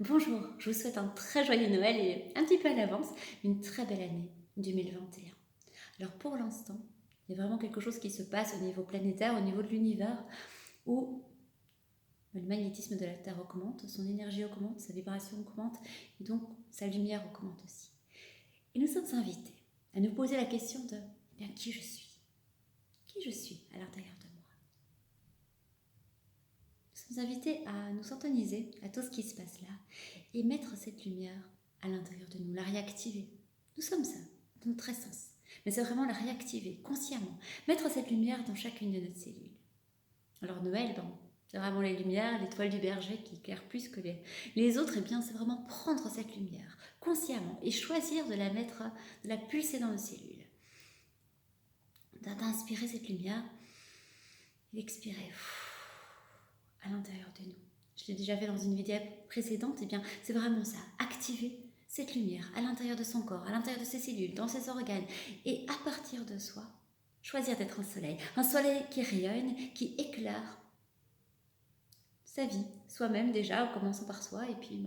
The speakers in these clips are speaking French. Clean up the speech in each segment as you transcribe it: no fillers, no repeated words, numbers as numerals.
Bonjour, je vous souhaite un très joyeux Noël et un petit peu à l'avance, une très belle année 2021. Alors pour l'instant, il y a vraiment quelque chose qui se passe au niveau planétaire, au niveau de l'univers, où le magnétisme de la Terre augmente, son énergie augmente, sa vibration augmente, et donc sa lumière augmente aussi. Et nous sommes invités à nous poser la question de bien, qui je suis. Qui je suis à l'intérieur de moi. Nous sommes invités à nous syntoniser à tout ce qui se passe là et mettre cette lumière à l'intérieur de nous, la réactiver. Nous sommes ça, dans notre essence. Mais c'est vraiment la réactiver consciemment, mettre cette lumière dans chacune de nos cellules. Alors Noël, c'est vraiment les lumières, l'étoile du berger qui éclaire plus que les autres. Et bien c'est vraiment prendre cette lumière consciemment et choisir de la mettre, de la pulser dans nos cellules. D'inspirer cette lumière et d'expirer à l'intérieur de nous. Je l'ai déjà fait dans une vidéo précédente, et bien c'est vraiment ça, activer cette lumière à l'intérieur de son corps, à l'intérieur de ses cellules, dans ses organes, et à partir de soi, choisir d'être un soleil qui rayonne, qui éclaire sa vie, soi-même déjà, en commençant par soi, et puis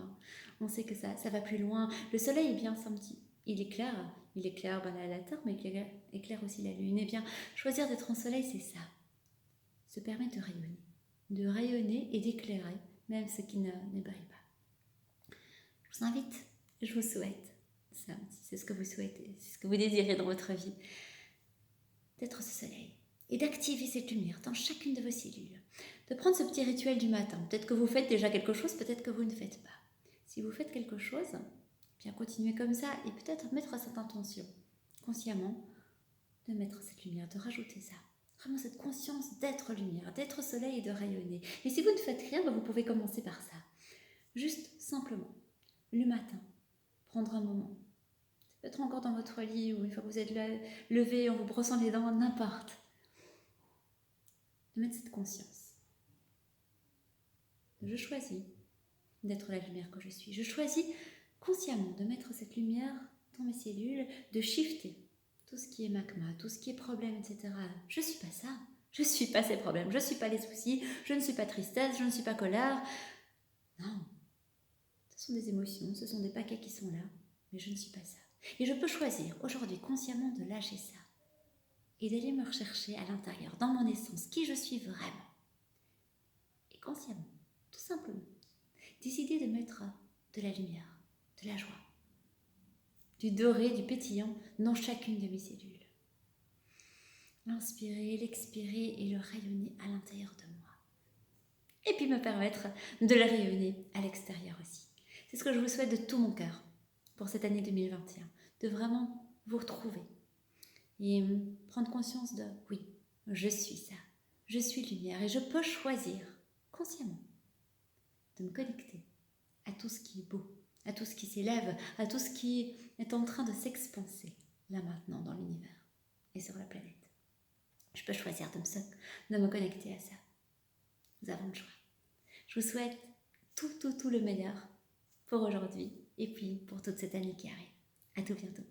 on sait que ça va plus loin. Le soleil est bien senti, il éclaire la Terre, mais il éclaire aussi la Lune. Et bien choisir d'être un soleil, c'est ça, se permettre de rayonner et d'éclairer même ce qui ne brille pas. Je vous invite, je vous souhaite, ça, si c'est ce que vous souhaitez, c'est ce que vous désirez dans votre vie, d'être ce soleil et d'activer cette lumière dans chacune de vos cellules. De prendre ce petit rituel du matin. Peut-être que vous faites déjà quelque chose, peut-être que vous ne faites pas. Si vous faites quelque chose, bien continuez comme ça et peut-être mettre cette intention consciemment de mettre cette lumière, de rajouter ça. Vraiment cette conscience d'être lumière, d'être soleil et de rayonner. Et si vous ne faites rien, vous pouvez commencer par ça. Juste simplement, le matin, prendre un moment. Ça peut être encore dans votre lit ou une fois que vous êtes levé en vous brossant les dents, n'importe. De mettre cette conscience. Je choisis d'être la lumière que je suis. Je choisis consciemment de mettre cette lumière dans mes cellules, de shifter tout ce qui est magma, tout ce qui est problème, etc. Je ne suis pas ça. Je ne suis pas ces problèmes. Je ne suis pas les soucis. Je ne suis pas tristesse. Je ne suis pas colère. Non. Ce sont des émotions. Ce sont des paquets qui sont là. Mais je ne suis pas ça. Et je peux choisir aujourd'hui consciemment de lâcher ça. Et d'aller me rechercher à l'intérieur, dans mon essence, qui je suis vraiment. Et consciemment, tout simplement, décider de mettre de la lumière, de la joie, du doré, du pétillant dans chacune de mes cellules. L'inspirer, l'expirer et le rayonner à l'intérieur de moi. Et puis me permettre de le rayonner à l'extérieur aussi. C'est ce que je vous souhaite de tout mon cœur pour cette année 2021, de vraiment vous retrouver et prendre conscience de oui, je suis ça, je suis lumière et je peux choisir consciemment de me connecter à tout ce qui est beau, à tout ce qui s'élève, à tout ce qui est en train de s'expanser là maintenant dans l'univers et sur la planète. Je peux choisir de me connecter à ça. Nous avons le choix. Je vous souhaite tout le meilleur pour aujourd'hui et puis pour toute cette année qui arrive. À tout bientôt.